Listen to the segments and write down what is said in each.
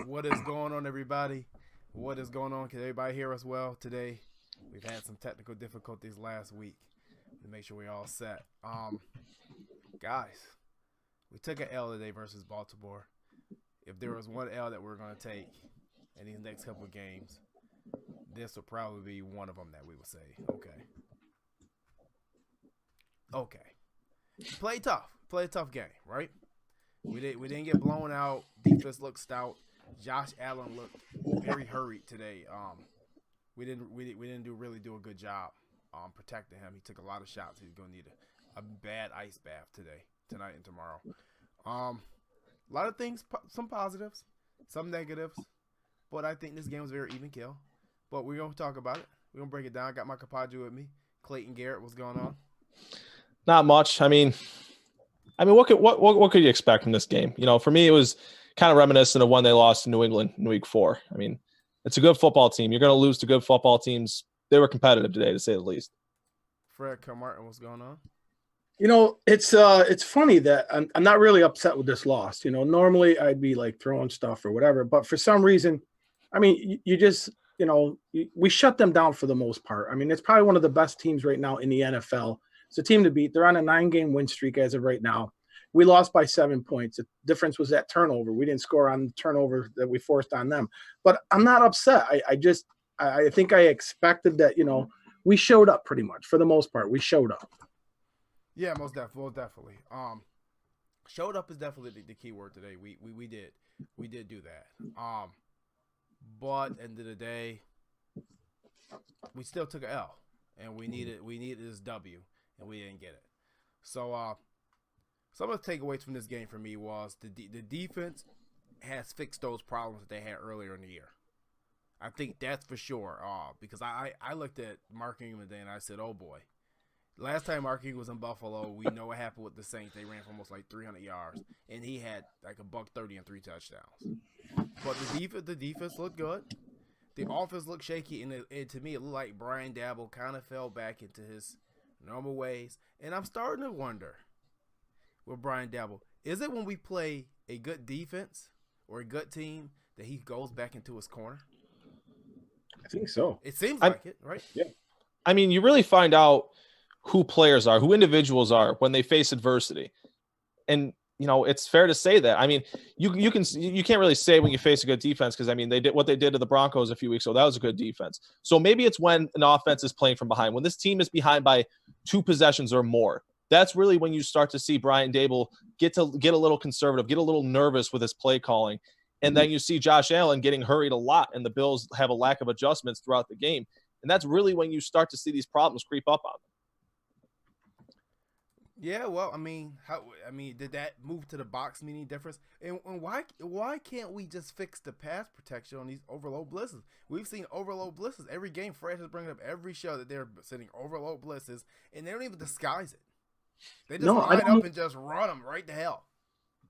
What is going on, everybody? What is going on? Can everybody hear us well today? We've had some technical difficulties last week to make sure we're all set. Guys, we took an L today versus Baltimore. If there was one L that we're going to take in these next couple of games, this will probably be one of them that we would say, okay. Play a tough game, right? We didn't get blown out. Defense looked stout. Josh Allen looked very hurried today. We didn't do a good job protecting him. He took a lot of shots. He's gonna need a bad ice bath tonight and tomorrow. A lot of things, some positives, some negatives, but I think this game was very even kill. But we're gonna talk about it. We're gonna break it down. I got my Capaju with me. Clayton Garrett, what's going on? Not much. I mean, what could you expect from this game? You know, for me, it was kind of reminiscent of when they lost to New England in Week 4. I mean, it's a good football team. You're going to lose to good football teams. They were competitive today, to say the least. Fred Martin, what's going on? You know, it's funny that I'm not really upset with this loss. You know, normally I'd be like throwing stuff or whatever, but for some reason, I mean, you just, you know, we shut them down for the most part. I mean, it's probably one of the best teams right now in the NFL. It's a team to beat. They're on a 9-game win streak as of right now. We lost by 7 points. The difference was that turnover. We didn't score on the turnover that we forced on them. But I'm not upset. I think I expected that, you know, we showed up pretty much for the most part. We showed up. Yeah, most definitely. Showed up is definitely the key word today. We did do that. But end of the day, we still took an L, and we needed this W, and we didn't get it. So some of the takeaways from this game for me was the defense has fixed those problems that they had earlier in the year. I think that's for sure. Because I looked at Mark Ingram today and I said, oh boy. Last time Mark Ingram was in Buffalo, we know what happened with the Saints. They ran for almost like 300 yards, and he had like $130 and 3 touchdowns. But the defense looked good. The offense looked shaky, and to me, it looked like Brian Daboll kind of fell back into his normal ways. And I'm starting to wonder with Brian Daboll, is it when we play a good defense or a good team that he goes back into his corner? I think so. It seems like it, right? Yeah. I mean, you really find out who players are, who individuals are when they face adversity. And, you know, it's fair to say that. I mean, you can't really say when you face a good defense because, I mean, they did what they did to the Broncos a few weeks ago. That was a good defense. So maybe it's when an offense is playing from behind. When this team is behind by 2 possessions or more, that's really when you start to see Brian Daboll get a little conservative, get a little nervous with his play calling. And then you see Josh Allen getting hurried a lot, and the Bills have a lack of adjustments throughout the game. And that's really when you start to see these problems creep up on them. Yeah, well, I mean, did that move to the box mean any difference? And why can't we just fix the pass protection on these overload blitzes? We've seen overload blitzes every game. Fred is bringing up every show that they're sending overload blitzes, and they don't even disguise it. They just line up and just run them right to hell.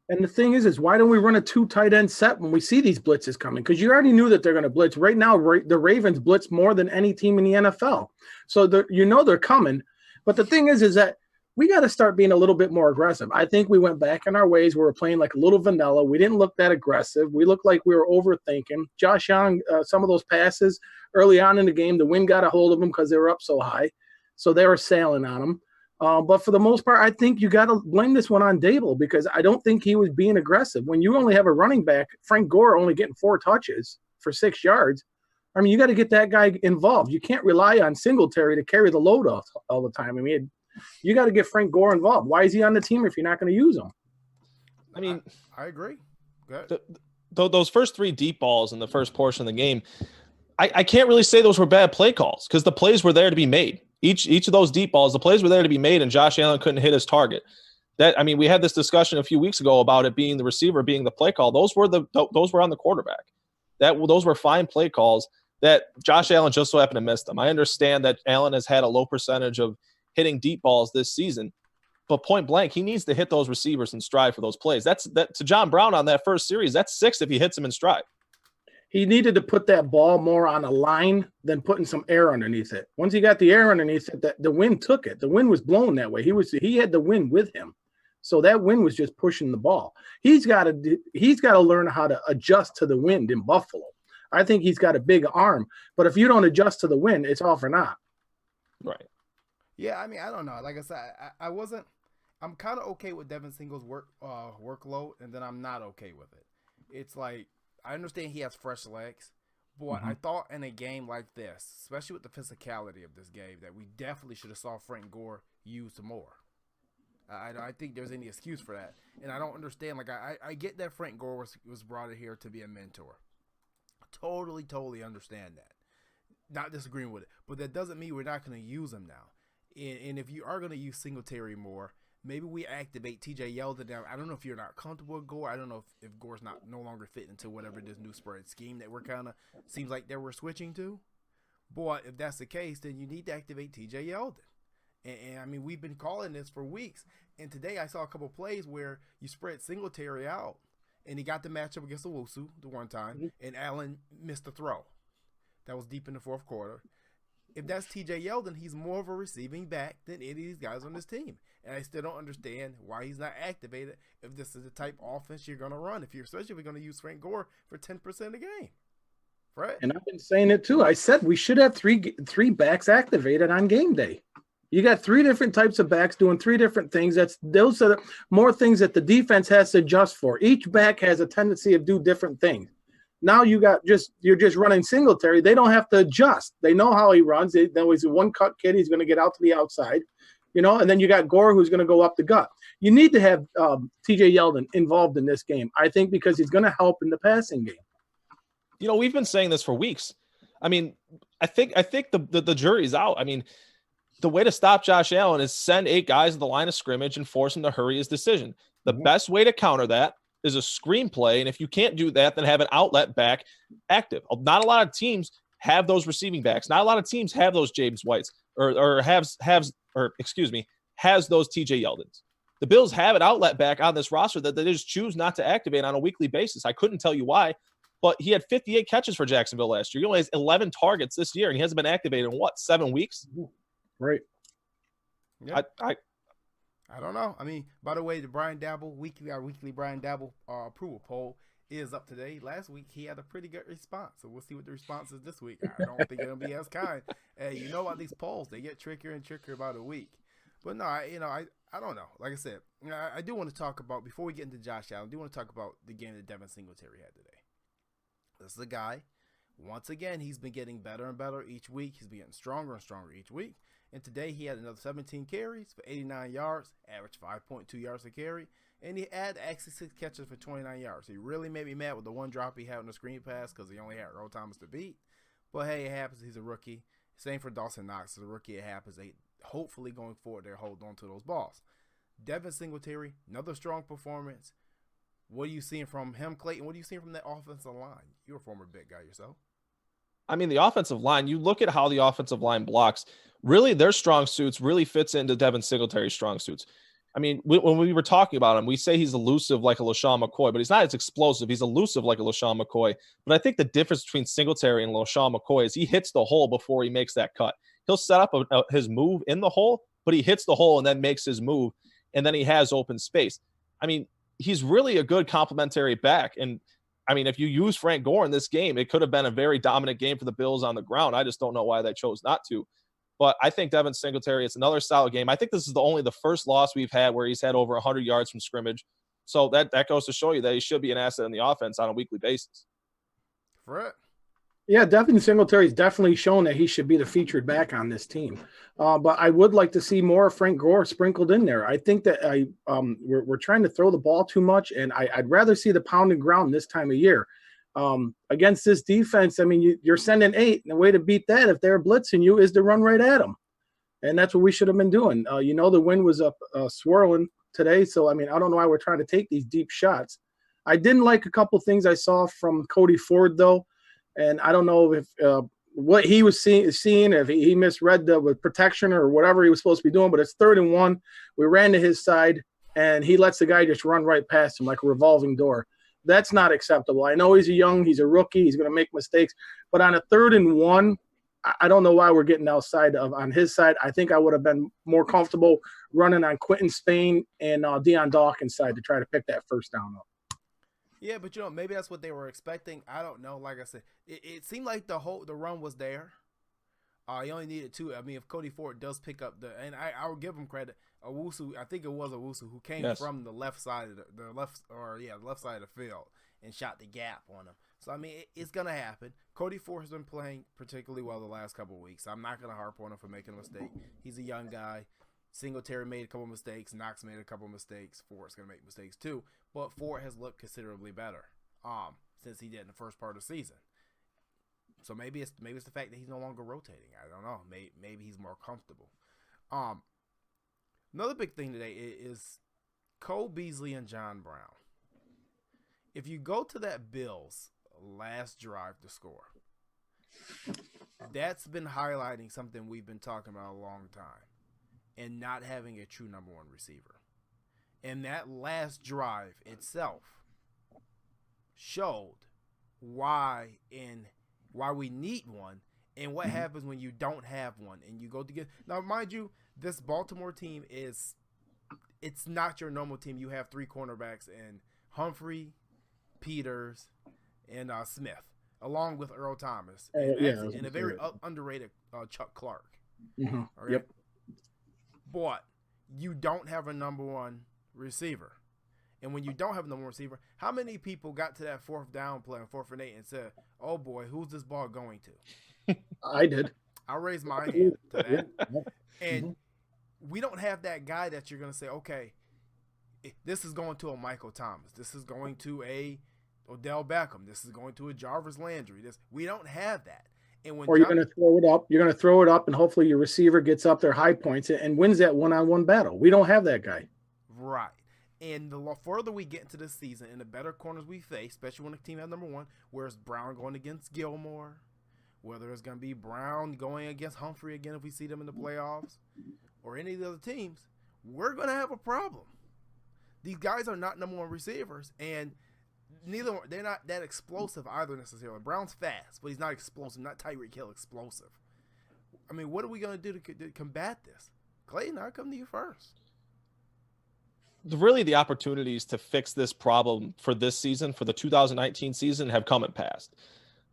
And the thing is why don't we run a 2 tight end set when we see these blitzes coming? Because you already knew that they're going to blitz. Right now, the Ravens blitz more than any team in the NFL. So they're coming. But the thing is that we got to start being a little bit more aggressive. I think we went back in our ways. We were playing like a little vanilla. We didn't look that aggressive. We looked like we were overthinking. Josh Allen, some of those passes early on in the game, the wind got a hold of them because they were up so high. So they were sailing on them. But for the most part, I think you got to blame this one on Daboll because I don't think he was being aggressive. When you only have a running back, Frank Gore only getting 4 touches for 6 yards, I mean, you got to get that guy involved. You can't rely on Singletary to carry the load all the time. I mean, you got to get Frank Gore involved. Why is he on the team if you're not going to use him? I mean, I agree. Those first 3 deep balls in the first portion of the game, I can't really say those were bad play calls because the plays were there to be made. Each of those deep balls, the plays were there to be made, and Josh Allen couldn't hit his target. We had this discussion a few weeks ago about it being the receiver being the play call. Those were on the quarterback. Those were fine play calls that Josh Allen just so happened to miss them. I understand that Allen has had a low percentage of hitting deep balls this season, but point blank, he needs to hit those receivers in stride for those plays. That to John Brown on that first series. That's 6 if he hits him in stride. He needed to put that ball more on a line than putting some air underneath it. Once he got the air underneath it, the wind took it. The wind was blowing that way. He had the wind with him. So that wind was just pushing the ball. He's got to learn how to adjust to the wind in Buffalo. I think he's got a big arm, but if you don't adjust to the wind, it's all for naught. Right. Yeah, I mean, I don't know. Like I said, I'm kind of okay with Devin Singles' workload, and then I'm not okay with it. It's like, I understand he has fresh legs, but I thought in a game like this, especially with the physicality of this game, that we definitely should have saw Frank Gore used more. I don't think there's any excuse for that. And I don't understand. Like, I get that Frank Gore was brought in here to be a mentor. Totally understand that. Not disagreeing with it. But that doesn't mean we're not going to use him now. And if you are going to use Singletary more, maybe we activate TJ Yeldon now. I don't know if you're not comfortable with Gore. I don't know if Gore's no longer fit into whatever this new spread scheme that we're kind of seems like that we're switching to. But if that's the case, then you need to activate TJ Yeldon. And I mean, we've been calling this for weeks. And today I saw a couple plays where you spread Singletary out, and he got the matchup against Owusu the one time, and Allen missed the throw. That was deep in the fourth quarter. If that's TJ Yeldon, he's more of a receiving back than any of these guys on this team. And I still don't understand why he's not activated if this is the type of offense you're going to run, especially if you're going to use Frank Gore for 10% a game. Right? And I've been saying it too. I said we should have three backs activated on game day. You got three different types of backs doing three different things. Those are more things that the defense has to adjust for. Each back has a tendency to do different things. Now you're just running Singletary. They don't have to adjust. They know how he runs. They know he's a one-cut kid. He's going to get out to the outside, and then you got Gore who's going to go up the gut. You need to have TJ Yeldon involved in this game, I think, because he's going to help in the passing game. We've been saying this for weeks. I mean, I think the jury's out. I mean, the way to stop Josh Allen is send 8 guys to the line of scrimmage and force him to hurry his decision. The best way to counter that is a screenplay, and if you can't do that, then have an outlet back active. Not a lot of teams have those receiving backs. Not a lot of teams have those James Whites has those TJ Yeldons. The Bills have an outlet back on this roster that they just choose not to activate on a weekly basis. I couldn't tell you why, but he had 58 catches for Jacksonville last year. He only has 11 targets this year, and he hasn't been activated in 7 weeks? Right. Yeah. I don't know. I mean, by the way, the Brian Daboll our weekly Brian Daboll approval poll is up today. Last week he had a pretty good response, so we'll see what the response is this week. I don't think it'll be as kind. And you know about these polls, they get trickier and trickier about a week. But no, I don't know. Like I said, I do want to talk about, before we get into Josh Allen, I do want to talk about the game that Devin Singletary had today. This is a guy. Once again, he's been getting better and better each week. He's been getting stronger and stronger each week. And today he had another 17 carries for 89 yards, averaged 5.2 yards a carry, and he had actually 6 catches for 29 yards. He really made me mad with the one drop he had on the screen pass because he only had Earl Thomas to beat. But hey, it happens. He's a rookie. Same for Dawson Knox. As a rookie, it happens. They hopefully going forward, they'll hold on to those balls. Devin Singletary, another strong performance. What are you seeing from him, Clayton? What are you seeing from that offensive line? You're a former big guy yourself. I mean, the offensive line, you look at how the offensive line blocks, really their strong suits really fits into Devin Singletary's strong suits. I mean, when we were talking about him, we say he's elusive like a LaShawn McCoy, but he's not as explosive. He's elusive like a LaShawn McCoy. But I think the difference between Singletary and LaShawn McCoy is he hits the hole before he makes that cut. He'll set up his move in the hole, but he hits the hole and then makes his move, and then he has open space. I mean, he's really a good complementary back. And I mean, if you use Frank Gore in this game, it could have been a very dominant game for the Bills on the ground. I just don't know why they chose not to. But I think Devin Singletary, it's another solid game. I think this is only the first loss we've had where he's had over 100 yards from scrimmage. So that goes to show you that he should be an asset in the offense on a weekly basis. Right. Yeah, Devin Singletary's definitely shown that he should be the featured back on this team. But I would like to see more Frank Gore sprinkled in there. I think that we're trying to throw the ball too much, and I'd rather see the pounding ground this time of year. Against this defense, I mean, you're sending 8, and the way to beat that, if they're blitzing you, is to run right at them. And that's what we should have been doing. The wind was up swirling today, so, I mean, I don't know why we're trying to take these deep shots. I didn't like a couple things I saw from Cody Ford, though. And I don't know if what he was seeing, if he misread the protection or whatever he was supposed to be doing, but it's 3rd and 1. We ran to his side, and he lets the guy just run right past him like a revolving door. That's not acceptable. I know he's a rookie. He's going to make mistakes. But on a 3rd and 1, I don't know why we're getting outside of on his side. I think I would have been more comfortable running on Quentin Spain and Deion Dawkins' side to try to pick that first down up. Yeah, but maybe that's what they were expecting. I don't know. Like I said, it seemed like the run was there. He only needed 2. I mean, if Cody Ford does pick up and I will give him credit. Owusu, I think it was Owusu who came from the left side of the left side of the field and shot the gap on him. So I mean, it's gonna happen. Cody Ford has been playing particularly well the last couple of weeks. I'm not gonna harp on him for making a mistake. He's a young guy. Singletary made a couple of mistakes. Knox made a couple of mistakes. Ford's gonna make mistakes too. But Ford has looked considerably better since he did in the first part of the season. So maybe it's the fact that he's no longer rotating. I don't know. Maybe he's more comfortable. Another big thing today is Cole Beasley and John Brown. If you go to that Bills last drive to score, that's been highlighting something we've been talking about a long time, and not having a true number 1 receiver. And that last drive itself showed why we need one and what happens when you don't have one and you go to get. Now, mind you, this Baltimore team it's not your normal team. You have 3 cornerbacks in Humphrey, Peters, and Smith, along with Earl Thomas, and a very underrated Chuck Clark. Mm-hmm. Right? Yep. But you don't have a number 1 receiver. And when you don't have a number 1 receiver, how many people got to that 4th down play on 4th and 8 and said, "Oh boy, who's this ball going to?" I did. I raised my hand to that. And we don't have that guy that you're going to say, okay, this is going to a Michael Thomas. This is going to a Odell Beckham. This is going to a Jarvis Landry. We don't have that. And when you're going to throw it up. You're going to throw it up, and hopefully your receiver gets up their high points and wins that one-on-one battle. We don't have that guy. Right. And the further we get into this season and the better corners we face, especially when the team has number 1, where's Brown going against Gilmore, whether it's going to be Brown going against Humphrey again if we see them in the playoffs, or any of the other teams, we're going to have a problem. These guys are not number 1 receivers, and they're not that explosive either necessarily. Brown's fast, but he's not explosive, not Tyreek Hill explosive. I mean, what are we going to do to combat this? Clayton, I'll come to you first. Really, the opportunities to fix this problem for this season, for the 2019 season, have come and passed.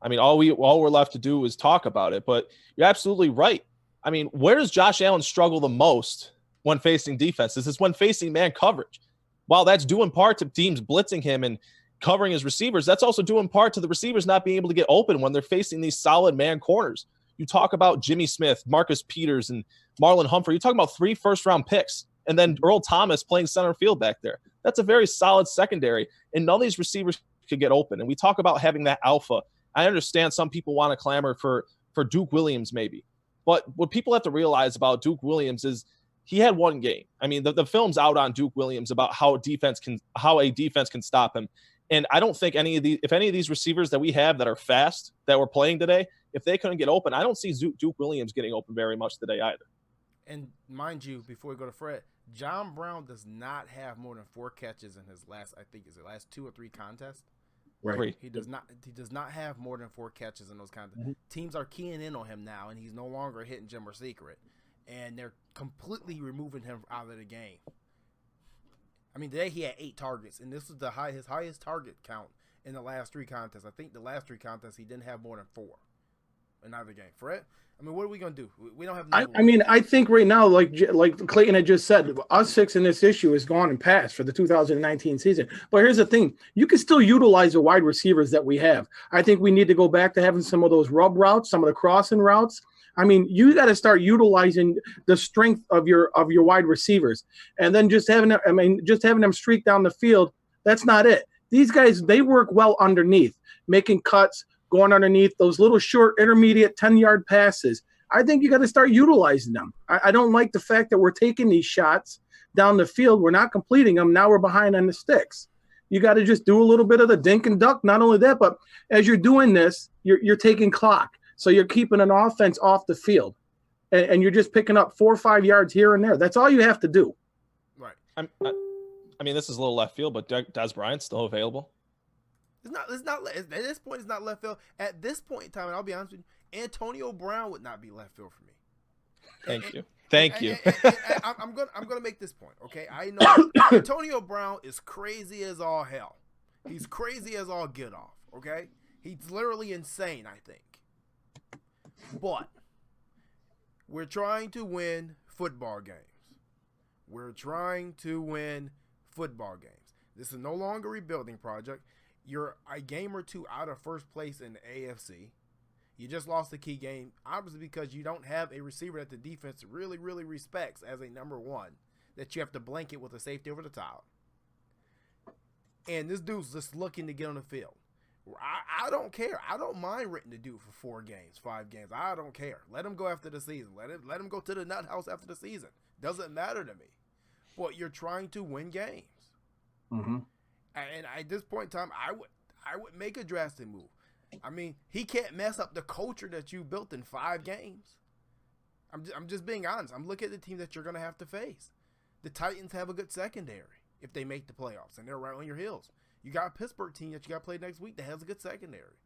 I mean, all we're left to do is talk about it, but you're absolutely right. I mean, where does Josh Allen struggle the most when facing defenses? It's when facing man coverage. While that's due in part to teams blitzing him and covering his receivers, that's also due in part to the receivers not being able to get open when they're facing these solid man corners. You talk about Jimmy Smith, Marcus Peters, and Marlon Humphrey. You're talking about 3 first-round picks, and then Earl Thomas playing center field back there. That's a very solid secondary, and none of these receivers could get open. And we talk about having that alpha. I understand some people want to clamor for Duke Williams maybe. But what people have to realize about Duke Williams is he had 1 game. I mean, the film's out on Duke Williams about how a defense can stop him. And I don't think if any of these receivers that we have that are fast that we're playing today, if they couldn't get open, I don't see Duke Williams getting open very much today either. And mind you, before we go to Fred, John Brown does not have more than 4 catches in his last 2 or 3 contests. Right. He does not have more than 4 catches in those contests. Mm-hmm. Teams are keying in on him now, and he's no longer hitting Jim or Secret, and they're completely removing him out of the game. I mean, today he had 8 targets, and this is his highest target count in the last 3 contests. I think the last 3 contests he didn't have more than 4 in either game. Fred, I mean, what are we gonna do? We don't have. I think right now, like Clayton had just said, us fixing this issue is gone and past for the 2019 season. But here's the thing: you can still utilize the wide receivers that we have. I think we need to go back to having some of those rub routes, some of the crossing routes. I mean, you got to start utilizing the strength of your wide receivers, and then just having them streak down the field. That's not it. These guys, they work well underneath, making cuts, going underneath those little short, intermediate 10-yard passes. I think you got to start utilizing them. I don't like the fact that we're taking these shots down the field. We're not completing them. Now we're behind on the sticks. You got to just do a little bit of the dink and duck. Not only that, but as you're doing this, you're taking clock. So you're keeping an offense off the field, and you're just picking up 4 or 5 yards here and there. That's all you have to do. Right. I mean, this is a little left field, but Des Bryant's still available. It's not. At this point, it's not left field. At this point in time, and I'll be honest with you, Antonio Brown would not be left field for me. Thank you. I'm gonna make this point. Okay, I know Antonio Brown is crazy as all hell. He's crazy as all get off. Okay, he's literally insane. I think, but we're trying to win football games. We're trying to win football games. This is no longer a rebuilding project. You're a game or two out of first place in the AFC. You just lost the key game, obviously because you don't have a receiver that the defense really, really respects as a number one that you have to blanket with a safety over the top. And this dude's just looking to get on the field. I don't care. I don't mind renting the dude for 4 games, 5 games. I don't care. Let him go after the season. Let him go to the nut house after the season. Doesn't matter to me. But you're trying to win games. Mm-hmm. And at this point in time, I would make a drastic move. I mean, he can't mess up the culture that you built in 5 games. I'm just being honest. I'm looking at the team that you're going to have to face. The Titans have a good secondary if they make the playoffs, and they're right on your heels. You got a Pittsburgh team that you got to play next week that has a good secondary.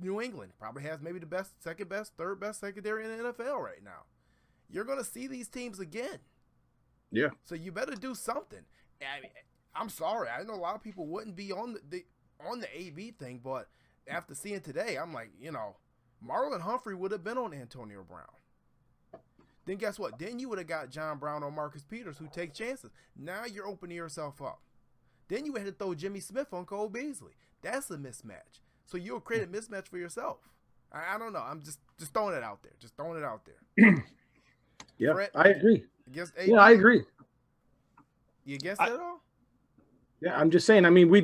New England probably has maybe the best, second best, third best secondary in the NFL right now. You're going to see these teams again. Yeah. So you better do something. I mean, I'm sorry. I know a lot of people wouldn't be on the AB thing, but after seeing today, I'm like, Marlon Humphrey would have been on Antonio Brown. Then guess what? Then you would have got John Brown or Marcus Peters who take chances. Now you're opening yourself up. Then you had to throw Jimmy Smith on Cole Beasley. That's a mismatch. So you'll create a mismatch for yourself. I don't know. I'm just throwing it out there. Just throwing it out there. Yeah, Brett, I agree. Yeah, I agree. You against it at all? Yeah, I'm just saying. I mean, we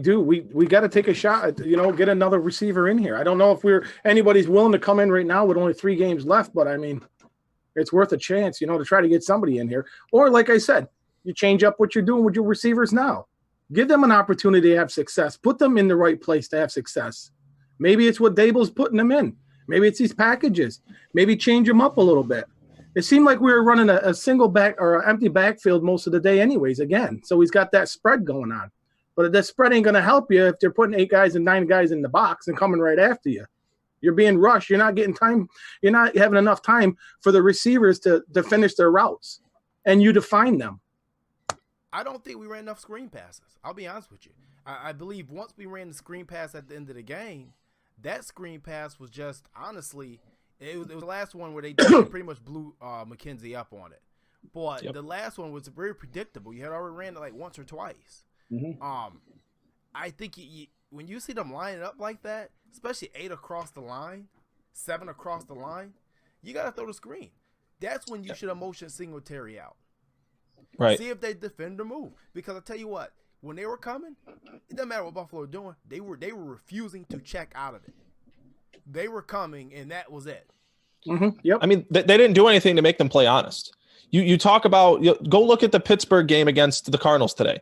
got to take a shot at, get another receiver in here. I don't know if anybody's willing to come in right now with only 3 games left, but I mean, it's worth a chance, to try to get somebody in here. Or like I said, you change up what you're doing with your receivers now. Give them an opportunity to have success. Put them in the right place to have success. Maybe it's what Daboll's putting them in. Maybe it's these packages. Maybe change them up a little bit. It seemed like we were running a single back or an empty backfield most of the day anyways, again. So he's got that spread going on. But that spread ain't going to help you if they're putting 8 guys and 9 guys in the box and coming right after you. You're being rushed. You're not getting time. You're not having enough time for the receivers to finish their routes. And you define them. I don't think we ran enough screen passes. I'll be honest with you. I believe once we ran the screen pass at the end of the game, that screen pass was just, honestly, it was the last one where they pretty much blew McKenzie up on it. But the last one was very predictable. You had already ran it like once or twice. Mm-hmm. I think when you see them lining up like that, especially 8 across the line, 7 across the line, you got to throw the screen. That's when you should have motion Singletary out. Right. See if they defend or move. Because I tell you what, when they were coming, it doesn't matter what Buffalo were doing. They were refusing to check out of it. They were coming, and that was it. Mm-hmm. Yep. I mean, they didn't do anything to make them play honest. You talk about go look at the Pittsburgh game against the Cardinals today.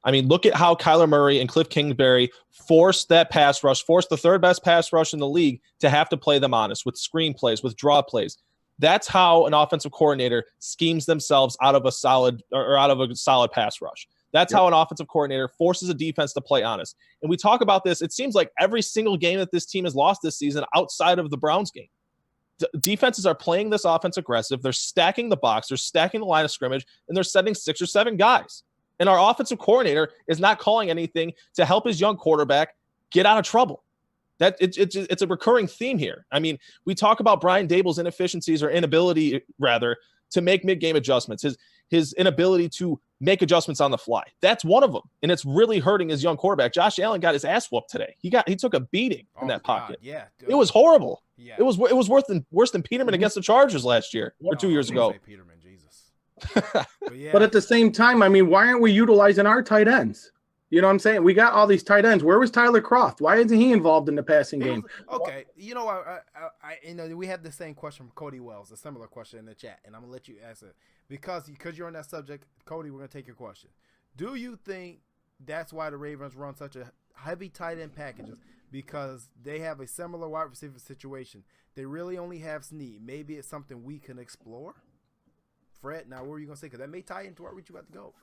I mean, look at how Kyler Murray and Cliff Kingsbury forced that pass rush, forced the 3rd best pass rush in the league to have to play them honest with screen plays, with draw plays. That's how an offensive coordinator schemes themselves out of a solid pass rush. That's how an offensive coordinator forces a defense to play honest. And we talk about this. It seems like every single game that this team has lost this season outside of the Browns game. Defenses are playing this offense aggressive. They're stacking the box. They're stacking the line of scrimmage, and they're setting 6 or 7 guys. And our offensive coordinator is not calling anything to help his young quarterback get out of trouble. That it's a recurring theme here. I mean, we talk about Brian Daboll's inefficiencies or inability, rather, to make mid-game adjustments. His inability to make adjustments on the fly. That's one of them, and it's really hurting his young quarterback. Josh Allen got his ass whooped today. He took a beating in that pocket. Yeah, dude. It was horrible. Yeah, it was worse than Peterman against the Chargers last year or 2 years ago. Peterman, Jesus. But, but at the same time, I mean, why aren't we utilizing our tight ends? You know what I'm saying? We got all these tight ends. Where was Tyler Kroft? Why isn't he involved in the passing game? Okay, we had the same question from Cody Wells, a similar question in the chat, and I'm gonna let you ask it because you're on that subject, Cody. We're gonna take your question. Do you think that's why the Ravens run such a heavy tight end packages? Because they have a similar wide receiver situation. They really only have Snead. Maybe it's something we can explore Fred. Now, what were you gonna say? Because that may tie into where you got to go.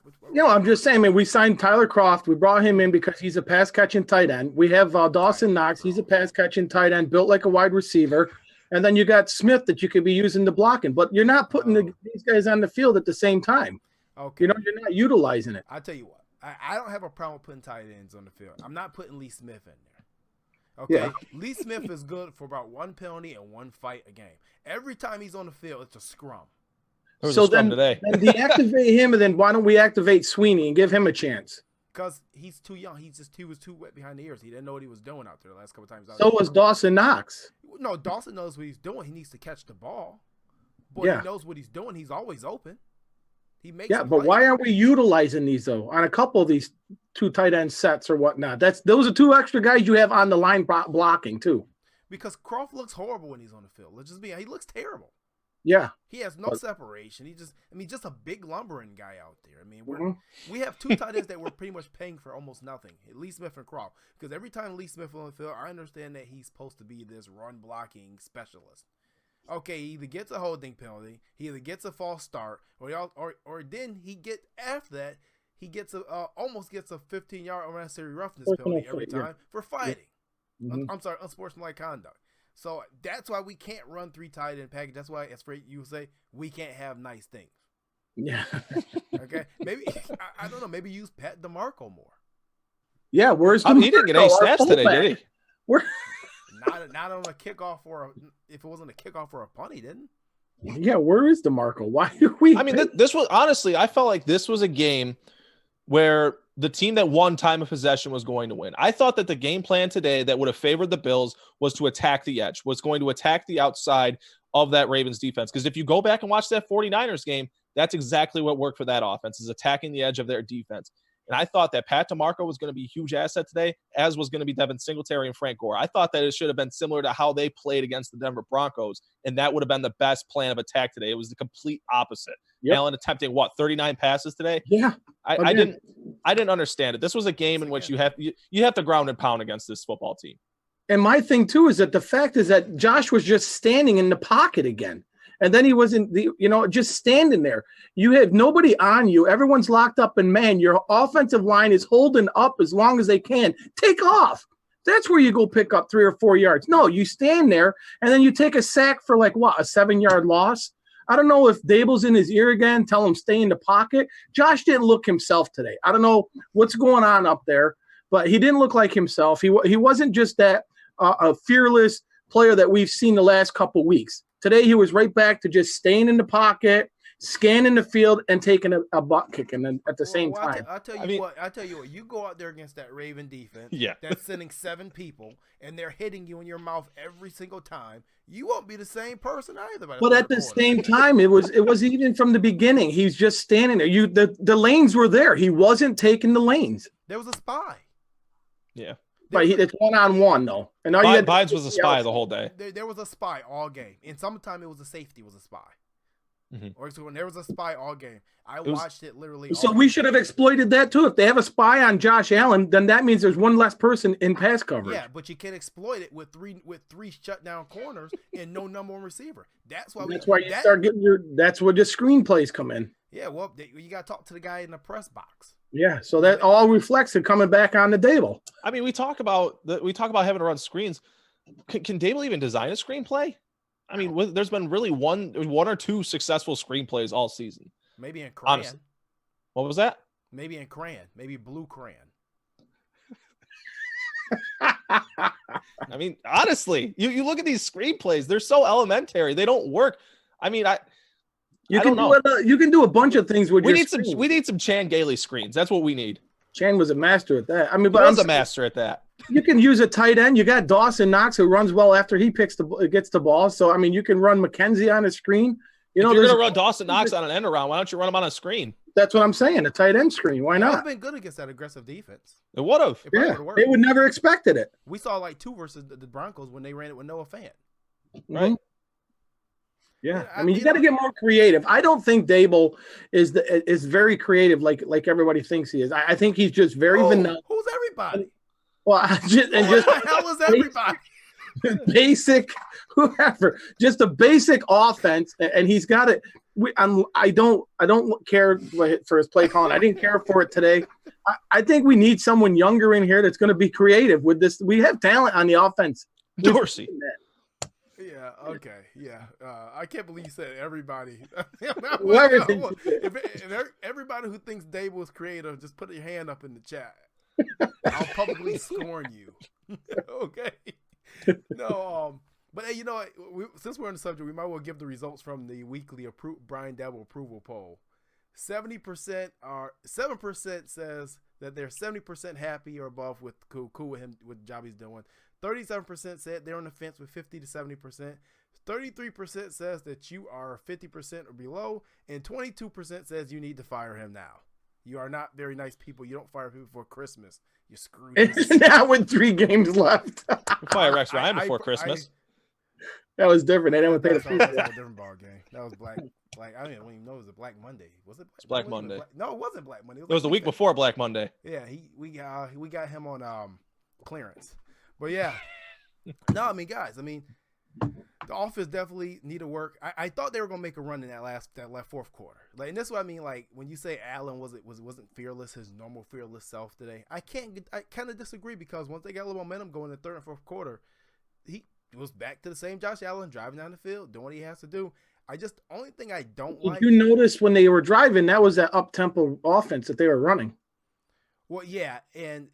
I'm just saying, man. We signed Tyler Croft. We brought him in because he's a pass catching tight end. We have Dawson Knox. He's a pass catching tight end, built like a wide receiver. And then you got Smith that you could be using to blocking, but you're not putting these guys on the field at the same time. Okay. You're not utilizing it. I'll tell you what. I don't have a problem with putting tight ends on the field. I'm not putting Lee Smith in there. Okay. Yeah. Lee Smith is good for about one penalty and one fight a game. Every time he's on the field, it's a scrum. So then deactivate him, and then why don't we activate Sweeney and give him a chance? Because he's too young. He was too wet behind the ears. He didn't know what he was doing out there the last couple of times. So was Dawson Knox. No, Dawson knows what he's doing. He needs to catch the ball. But he knows what he's doing. He's always open. He makes but why aren't we utilizing these though on a couple of these two tight end sets or whatnot? Those are two extra guys you have on the line blocking too. Because Croft looks horrible when he's on the field. Let's just be. He looks terrible. Yeah, he has no separation. Just a big lumbering guy out there. I mean, we have two tight ends that we're pretty much paying for almost nothing. Lee Smith and Croft. Because every time Lee Smith on the field, I understand that he's supposed to be this run blocking specialist. Okay, he either gets a holding penalty, he either gets a false start, or then he get after that he gets almost gets a 15-yard unnecessary roughness penalty every time for fighting. Yeah. I'm sorry, unsportsmanlike conduct. So that's why we can't run three tight end package. That's why, as Fred you say, we can't have nice things. Yeah. Okay. Maybe I don't know. Maybe use Pat DeMarco more. Yeah. Where's he didn't get any snaps today, did he? We're not on a kickoff if it wasn't a kickoff or a punt, he didn't. Yeah. Where is DeMarco? Why do we? I mean, this was honestly, I felt like this was a game where the team that won time of possession was going to win. I thought that the game plan today that would have favored the Bills was to attack the edge, was going to attack the outside of that Ravens defense. Because if you go back and watch that 49ers game, that's exactly what worked for that offense, is attacking the edge of their defense. And I thought that Pat DeMarco was going to be a huge asset today, as was going to be Devin Singletary and Frank Gore. I thought that it should have been similar to how they played against the Denver Broncos, and that would have been the best plan of attack today. It was the complete opposite. Yep. Allen attempting 39 passes today? Yeah. I didn't understand it. This was a game in which you have to ground and pound against this football team. And my thing too is that the fact is that Josh was just standing in the pocket again. And then he wasn't just standing there. You have nobody on you. Everyone's locked up in man. Your offensive line is holding up as long as they can. Take off. That's where you go pick up 3 or 4 yards. No, you stand there and then you take a sack for a 7-yard loss. I don't know if Daboll's in his ear again, tell him stay in the pocket. Josh didn't look himself today. I don't know what's going on up there, but he didn't look like himself. He wasn't just that a fearless player that we've seen the last couple weeks. Today, he was right back to just staying in the pocket, scanning the field, and taking a butt kicking at the same time. I'll tell you what. You go out there against that Raven defense that's sending 7 people, and they're hitting you in your mouth every single time. You won't be the same person either. But at the same time, it was even from the beginning. He's just standing there. The lanes were there. He wasn't taking the lanes. There was a spy. Yeah. Right, it's one-on-one though, and all Bynes was a spy the whole day. There was a spy all game. In summertime, it was a safety was a spy. Mm-hmm. Or so when there was a spy all game, I watched it literally. So we should have exploited that too. If they have a spy on Josh Allen, then that means there's one less person in pass coverage. Yeah, but you can exploit it with three shutdown corners and no number 1 receiver. That's why you start getting that's where the screenplays come in. Yeah, well, you got to talk to the guy in the press box. Yeah, so that all reflects it coming back on the Daboll. I mean, we talk about having to run screens. Can Daboll even design a screenplay? I mean, there's been really one or two successful screenplays all season. Maybe in Crayon. Honestly. What was that? Maybe in Crayon. Maybe Blue Crayon. I mean, honestly, you look at these screenplays; they're so elementary. They don't work. I mean, you can do a bunch of things with. We need some Chan Gailey screens. That's what we need. Chan was a master at that. I mean, but he was a master at that. You can use a tight end. You got Dawson Knox who runs well after he gets the ball. So I mean, you can run McKenzie on a screen. If you're going to run Dawson Knox on an end around, why don't you run him on a screen? That's what I'm saying. A tight end screen. Why not? It would have been good against that aggressive defense. It would have. Yeah, they would never expected it. We saw 2 versus the Broncos when they ran it with Noah Fant. Right. Mm-hmm. Yeah, I mean, you got to get more creative. I don't think Daboll is very creative like everybody thinks he is. I think he's just very vanilla. Who's everybody? Well, just the hell is everybody? Basic, whoever, just a basic offense, and he's got it. I don't care for his play calling. I didn't care for it today. I think we need someone younger in here that's going to be creative with this. We have talent on the offense. Dorsey. Yeah. Okay. Yeah. I can't believe you said everybody. If everybody who thinks Daboll is creative, just put your hand up in the chat. I'll publicly scorn you. Okay. No. But hey, you know what? Since we're on the subject, we might well give the results from the weekly Brian Daboll approval poll. 7% says that they're 70% happy or above with cool with him with the job he's doing. 37% said they're on the fence with 50 to 70%. 33% says that you are 50% or below, and 22% says you need to fire him now. You are not very nice people. You don't fire people before Christmas. You're screwed. Now with 3 games left. Fire Rex Ryan before Christmas. That was different. They didn't pay the fee. That was a different ball game. That was Black. I don't even know it was a Black Monday. Was it? It's Black Monday. No, it wasn't Black Monday. It was the week before Black Monday. Yeah, we got him on clearance. But yeah, no, I mean, guys, the offense definitely need to work. I thought they were gonna make a run in that last fourth quarter. Like, and this is what I mean. Like, when you say Allen wasn't fearless, his normal fearless self today, I kind of disagree, because once they got a little momentum going in the third and fourth quarter, he was back to the same Josh Allen, driving down the field, doing what he has to do. Only thing I don't like. You noticed when they were driving, that was that up-tempo offense that they were running. Well, yeah, and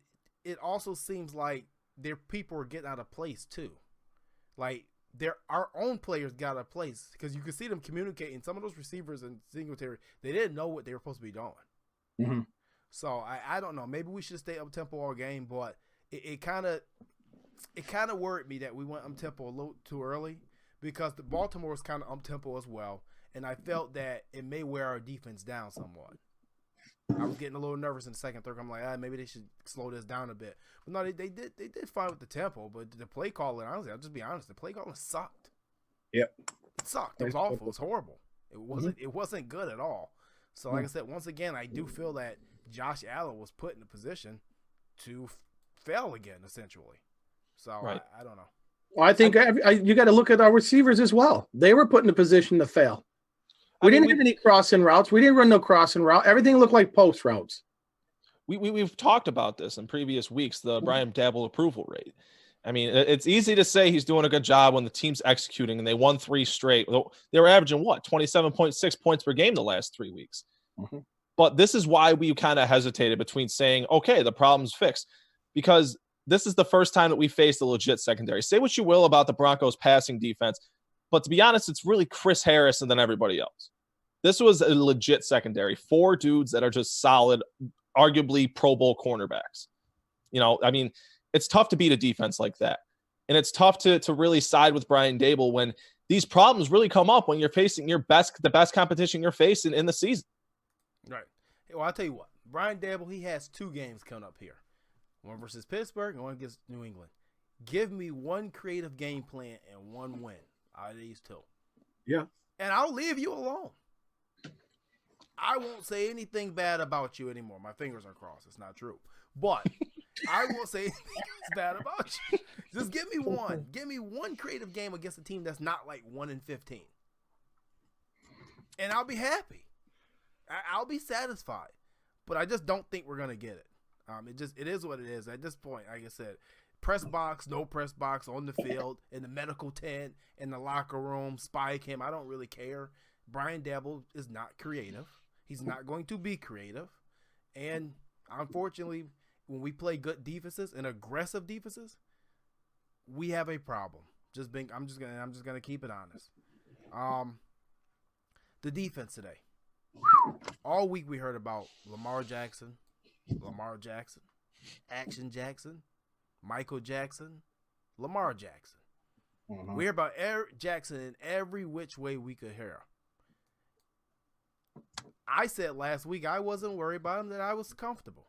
it also seems like their people are getting out of place too. Like, our own players got out of place, because you could see them communicating. Some of those receivers and Singletary, they didn't know what they were supposed to be doing. Mm-hmm. So I don't know. Maybe we should stay up-tempo all game, but it kind of worried me that we went up-tempo a little too early, because the Baltimore was kind of up-tempo as well, and I felt that it may wear our defense down somewhat. I was getting a little nervous in the second, third. I'm like, maybe they should slow this down a bit. But no, they did fine with the tempo, but the play calling, honestly, I'll just be honest, the play calling sucked. Yep. It sucked. It was awful. It was horrible. It wasn't good at all. So like I said, once again, I do feel that Josh Allen was put in a position to fail again, essentially. So right. I don't know. Well, I think you got to look at our receivers as well. They were put in a position to fail. We didn't have any crossing routes. We didn't run no crossing route. Everything looked like post routes. We've talked about this in previous weeks, the Brian Daboll approval rate. I mean, it's easy to say he's doing a good job when the team's executing, and they won 3 straight. They were averaging, 27.6 points per game the last 3 weeks. Mm-hmm. But this is why we kind of hesitated between saying, okay, the problem's fixed, because this is the first time that we faced a legit secondary. Say what you will about the Broncos' passing defense, but to be honest, it's really Chris Harris and then everybody else. This was a legit secondary. 4 dudes that are just solid, arguably Pro Bowl cornerbacks. It's tough to beat a defense like that. And it's tough to really side with Brian Daboll when these problems really come up when you're facing the best competition you're facing in the season. Right. Well, I'll tell you what. Brian Daboll, he has 2 games coming up here. One versus Pittsburgh and one against New England. Give me one creative game plan and one win out of these 2. Yeah. And I'll leave you alone. I won't say anything bad about you anymore. My fingers are crossed. It's not true. But I won't say anything bad about you. Just give me one. Give me one creative game against a team that's not like 1-15. And I'll be happy. I'll be satisfied. But I just don't think we're going to get it. It is what it is. At this point, like I said, press box, no press box, on the field, in the medical tent, in the locker room, spy cam. I don't really care. Brian Daboll is not creative. He's not going to be creative. And unfortunately, when we play good defenses and aggressive defenses, we have a problem. I'm just gonna keep it honest. The defense today. All week we heard about Lamar Jackson, Action Jackson, Michael Jackson, Lamar Jackson. Mm-hmm. We hear about Eric Jackson in every which way we could hear. I said last week I wasn't worried about him, that I was comfortable.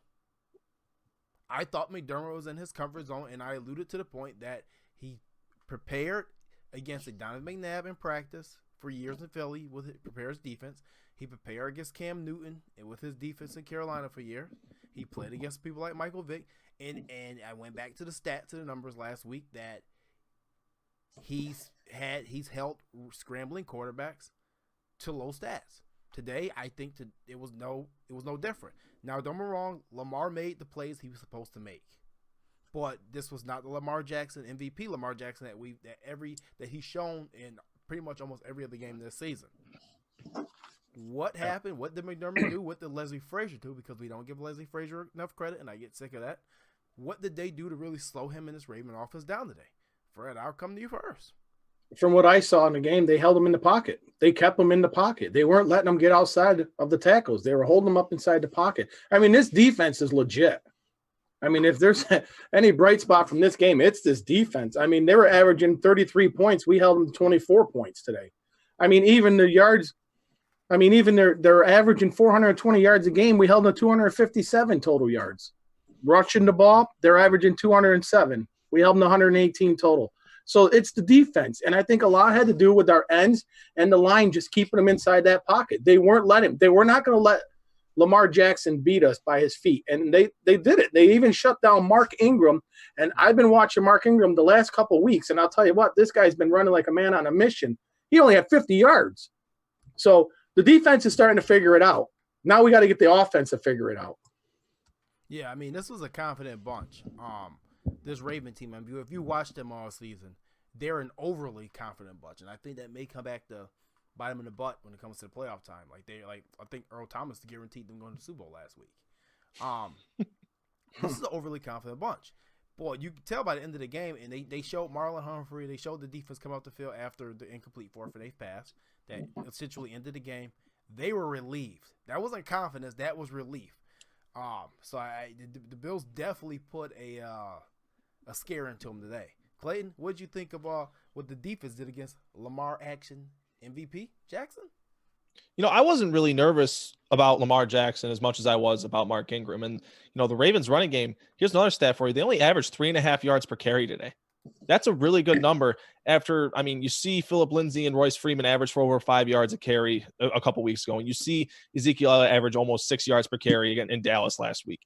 I thought McDermott was in his comfort zone, and I alluded to the point that he prepared against a Donovan McNabb in practice for years in Philly with it, prepares defense. He prepared against Cam Newton and with his defense in Carolina for years. He played against people like Michael Vick, and I went back to the stats and the numbers last week that he's held scrambling quarterbacks to low stats. Today, I think it was no different. Now, don't get me wrong, Lamar made the plays he was supposed to make, but this was not the Lamar Jackson MVP Lamar Jackson that he's shown in pretty much almost every other game this season. What happened? What did McDermott do? What did Leslie Frazier do? Because we don't give Leslie Frazier enough credit, and I get sick of that. What did they do to really slow him and his Raven offense down today? Fred, I'll come to you first. From what I saw in the game, they held him in the pocket. They kept him in the pocket. They weren't letting him get outside of the tackles. They were holding him up inside the pocket. I mean, this defense is legit. I mean, if there's any bright spot from this game, it's this defense. I mean, they were averaging 33 points. We held them to 24 points today. I mean, even the yards, they're averaging 420 yards a game. We held them to 257 total yards. Rushing the ball, they're averaging 207. We held them to 118 total. So it's the defense. And I think a lot had to do with our ends and the line just keeping them inside that pocket. They were not going to let Lamar Jackson beat us by his feet. And they did it. They even shut down Mark Ingram. And I've been watching Mark Ingram the last couple of weeks. And I'll tell you what, this guy's been running like a man on a mission. He only had 50 yards. So the defense is starting to figure it out. Now we got to get the offense to figure it out. Yeah, I mean, this was a confident bunch. This Raven team, I mean, if you watch them all season, they're an overly confident bunch, and I think that may come back to bite them in the butt when it comes to the playoff time. I think Earl Thomas guaranteed them going to the Super Bowl last week. This is an overly confident bunch. Boy, you can tell by the end of the game, and they showed Marlon Humphrey, they showed the defense come out the field after the incomplete 4th and 8th pass that essentially ended the game. They were relieved. That wasn't confidence, that was relief. So the Bills definitely put a scare into them today. Clayton, what did you think of what the defense did against Lamar Action MVP Jackson? You know, I wasn't really nervous about Lamar Jackson as much as I was about Mark Ingram. And, you know, the Ravens running game, here's another stat for you. They only averaged 3.5 yards per carry today. That's a really good number after, I mean, you see Phillip Lindsay and Royce Freeman average for over 5 yards a carry a couple weeks ago. And you see Ezekiel average almost 6 yards per carry again in Dallas last week.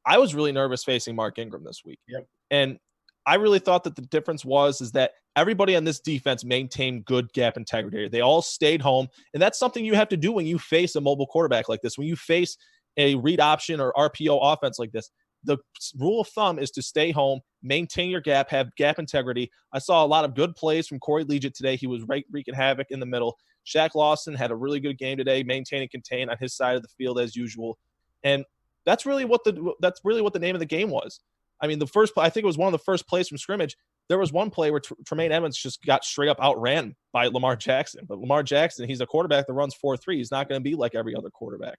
I was really nervous facing Mark Ingram this week. Yep. And I really thought that the difference is that everybody on this defense maintained good gap integrity. They all stayed home. And that's something you have to do when you face a mobile quarterback like this. When you face a read option or RPO offense like this, the rule of thumb is to stay home, maintain your gap, have gap integrity. I saw a lot of good plays from Corey Liuget today. He was wreaking havoc in the middle. Shaq Lawson had a really good game today, maintain and contain on his side of the field as usual. And that's really what the name of the game was. I mean, the first play, I think it was one of the first plays from scrimmage. There was one play where Tremaine Edmonds just got straight up outran by Lamar Jackson. But Lamar Jackson, he's a quarterback that runs 4-3. He's not going to be like every other quarterback.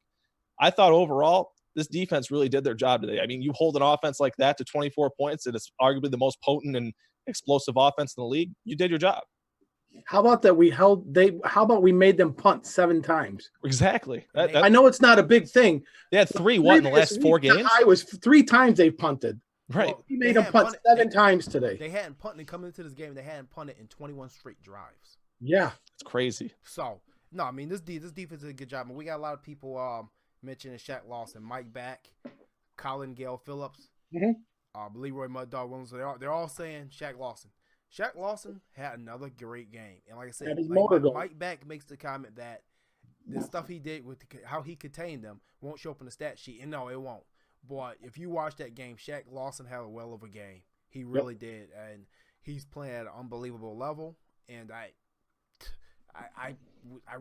I thought overall, this defense really did their job today. I mean, you hold an offense like that to 24 points, and it's arguably the most potent and explosive offense in the league. You did your job. How about that how about we made them punt 7 times? Exactly. I know it's not a big thing. They had 3 in the last 4 games? I was 3 times they punted. Right. Well, He made them punt 7 times today. They hadn't punted and coming into this game. They hadn't punted in 21 straight drives. Yeah. It's crazy. So, no, I mean, this defense did a good job. And we got a lot of people mentioning Shaq Lawson, Mike Back, Colin Gale Phillips, Leroy Mud Dog Williams. So they're all saying Shaq Lawson. Shaq Lawson had another great game. And like I said, Mike Back makes the comment that the stuff he did with how he contained them won't show up in the stat sheet. And no, it won't. But if you watch that game, Shaq Lawson had a well of a game. He really did. And he's playing at an unbelievable level. And I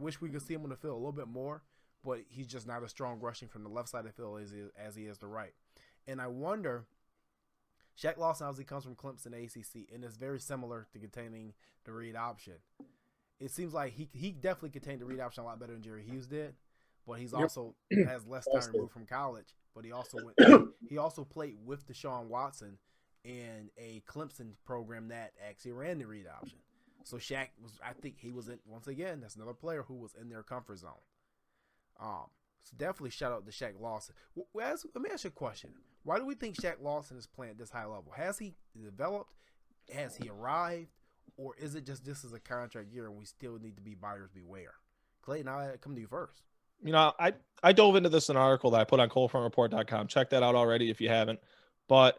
wish we could see him on the field a little bit more. But he's just not as strong rushing from the left side of the field as he is the right. And I wonder, Shaq Lawson obviously comes from Clemson ACC, and it's very similar to containing the read option. It seems like he definitely contained the read option a lot better than Jerry Hughes did, but he's also has less time removed from college. But he also played with Deshaun Watson in a Clemson program that actually ran the read option. So Shaq I think he was once again, that's another player who was in their comfort zone. So definitely shout out to Shaq Lawson. Let me ask you a question. Why do we think Shaq Lawson is playing at this high level? Has he developed? Has he arrived? Or is it just this is a contract year and we still need to be buyers beware? Clayton, I'll come to you first. You know, I dove into this in an article that I put on coldfrontreport.com. Check that out already if you haven't. But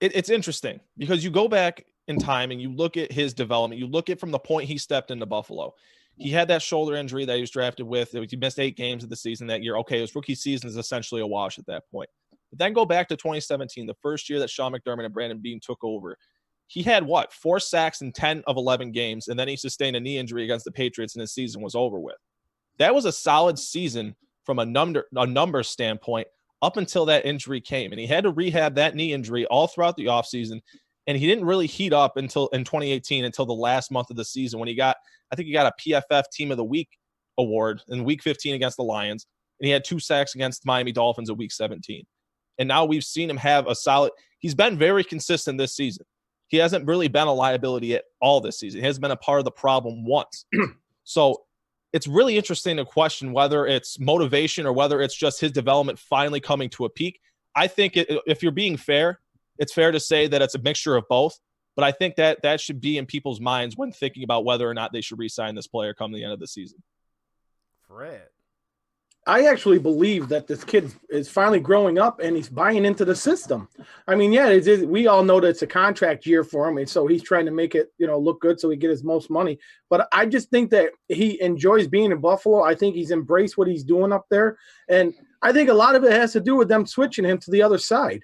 it's interesting because you go back in time and you look at his development. You look at from the point he stepped into Buffalo. He had that shoulder injury that he was drafted with. He missed 8 games of the season that year. Okay, his rookie season is essentially a wash at that point. But then go back to 2017, the first year that Sean McDermott and Brandon Beane took over. He had 4 sacks in 10 of 11 games, and then he sustained a knee injury against the Patriots, and his season was over with. That was a solid season from a number standpoint up until that injury came, and he had to rehab that knee injury all throughout the offseason, and he didn't really heat up until in 2018 until the last month of the season when I think he got a PFF Team of the Week award in Week 15 against the Lions, and he had 2 sacks against the Miami Dolphins in Week 17. And now we've seen him have he's been very consistent this season. He hasn't really been a liability at all this season. He has been a part of the problem once. So it's really interesting to question whether it's motivation or whether it's just his development finally coming to a peak. I think if you're being fair, it's fair to say that it's a mixture of both. But I think that should be in people's minds when thinking about whether or not they should re-sign this player come the end of the season. Fred. I actually believe that this kid is finally growing up and he's buying into the system. I mean, yeah, we all know that it's a contract year for him, and so he's trying to make it, look good so he get his most money. But I just think that he enjoys being in Buffalo. I think he's embraced what he's doing up there, and I think a lot of it has to do with them switching him to the other side.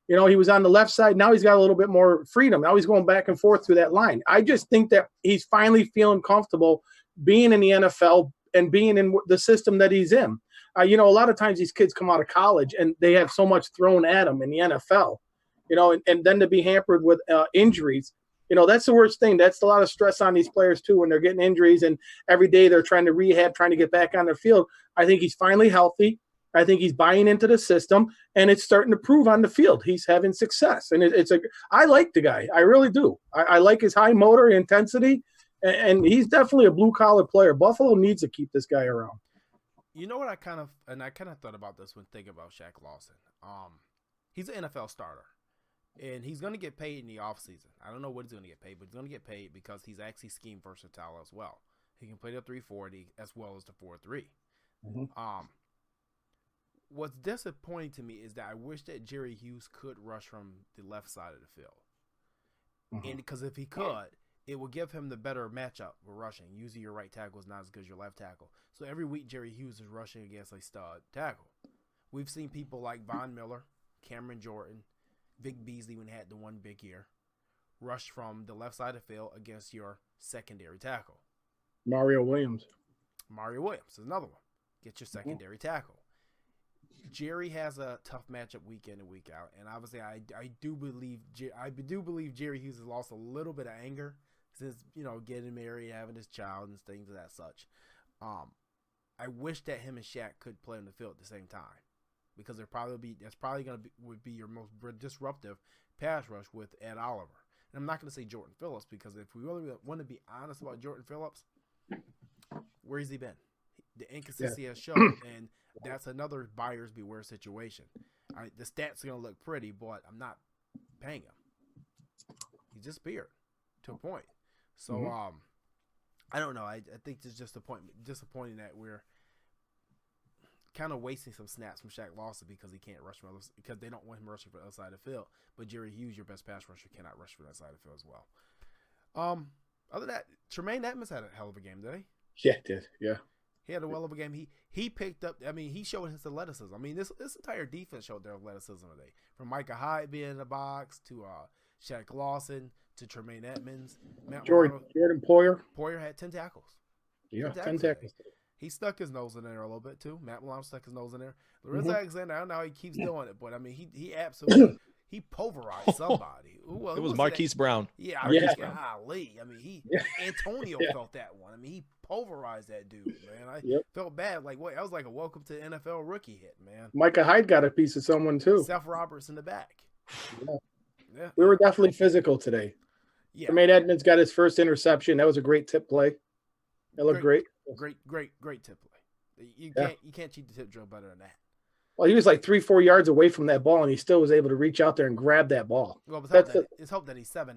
He was on the left side. Now he's got a little bit more freedom. Now he's going back and forth through that line. I just think that he's finally feeling comfortable being in the NFL and being in the system that he's in. A lot of times these kids come out of college and they have so much thrown at them in the NFL, and then to be hampered with injuries, that's the worst thing. That's a lot of stress on these players too when they're getting injuries and every day they're trying to rehab, trying to get back on their field. I think he's finally healthy. I think he's buying into the system, and it's starting to prove on the field. He's having success, and I like the guy. I really do. I like his high motor intensity, and he's definitely a blue-collar player. Buffalo needs to keep this guy around. You know what I kind of thought about this when thinking about Shaq Lawson. He's an NFL starter, and he's going to get paid in the offseason. I don't know what he's going to get paid, but he's going to get paid because he's actually scheme versatile as well. He can play the 340 as well as the 4-3. Mm-hmm. What's disappointing to me is that I wish that Jerry Hughes could rush from the left side of the field. Mm-hmm. And because if he could, it will give him the better matchup with rushing. Usually your right tackle is not as good as your left tackle. So every week Jerry Hughes is rushing against a stud tackle. We've seen people like Von Miller, Cameron Jordan, Vic Beasley when he had the one big year, rush from the left side of the field against your secondary tackle. Mario Williams is another one. Get your secondary tackle. Jerry has a tough matchup week in and week out, and obviously I do believe Jerry Hughes has lost a little bit of anger since getting married, having his child, and things of that such. I wish that him and Shaq could play on the field at the same time, because that's probably would be your most disruptive pass rush with Ed Oliver. And I'm not going to say Jordan Phillips, because if we really want to be honest about Jordan Phillips, where's he been? The inconsistency has shown, and that's another buyer's beware situation. The stats are going to look pretty, but I'm not paying him. He disappeared to a point. So, I don't know. I think it's just disappointing that we're kind of wasting some snaps from Shaq Lawson because he can't rush because they don't want him rushing from the other side of the field. But Jerry Hughes, your best pass rusher, cannot rush from that side of the field as well. Other than that, Tremaine Edmonds had a hell of a game, did he? Yeah, he did. Yeah. He had a well of a game. He picked up. I mean, he showed his athleticism. I mean, this entire defense showed their athleticism today. From Micah Hyde being in the box to Shaq Lawson to Tremaine Edmonds. Jordan Poyer. Poyer had 10 tackles. Yeah, 10 tackles. He stuck his nose in there a little bit too. Matt Milano stuck his nose in there. Lorenzo Alexander, I don't know how he keeps doing it, but I mean, he absolutely he pulverized somebody. It was Marquise Brown. Yeah, golly. I mean, Antonio felt that one. I mean, he pulverized that dude, man. I felt bad. Like, I was like a welcome to NFL rookie hit, man. Micah Hyde got a piece of someone too. Seth Roberts in the back. Yeah. We were definitely physical today. Yeah. Tremaine Edmonds got his first interception. That was a great tip play. That looked great. Great tip play. You can't cheat the tip drill better than that. Well, he was like 3-4 yards away from that ball, and he still was able to reach out there and grab that ball. Well, it's hope that he's 7'9".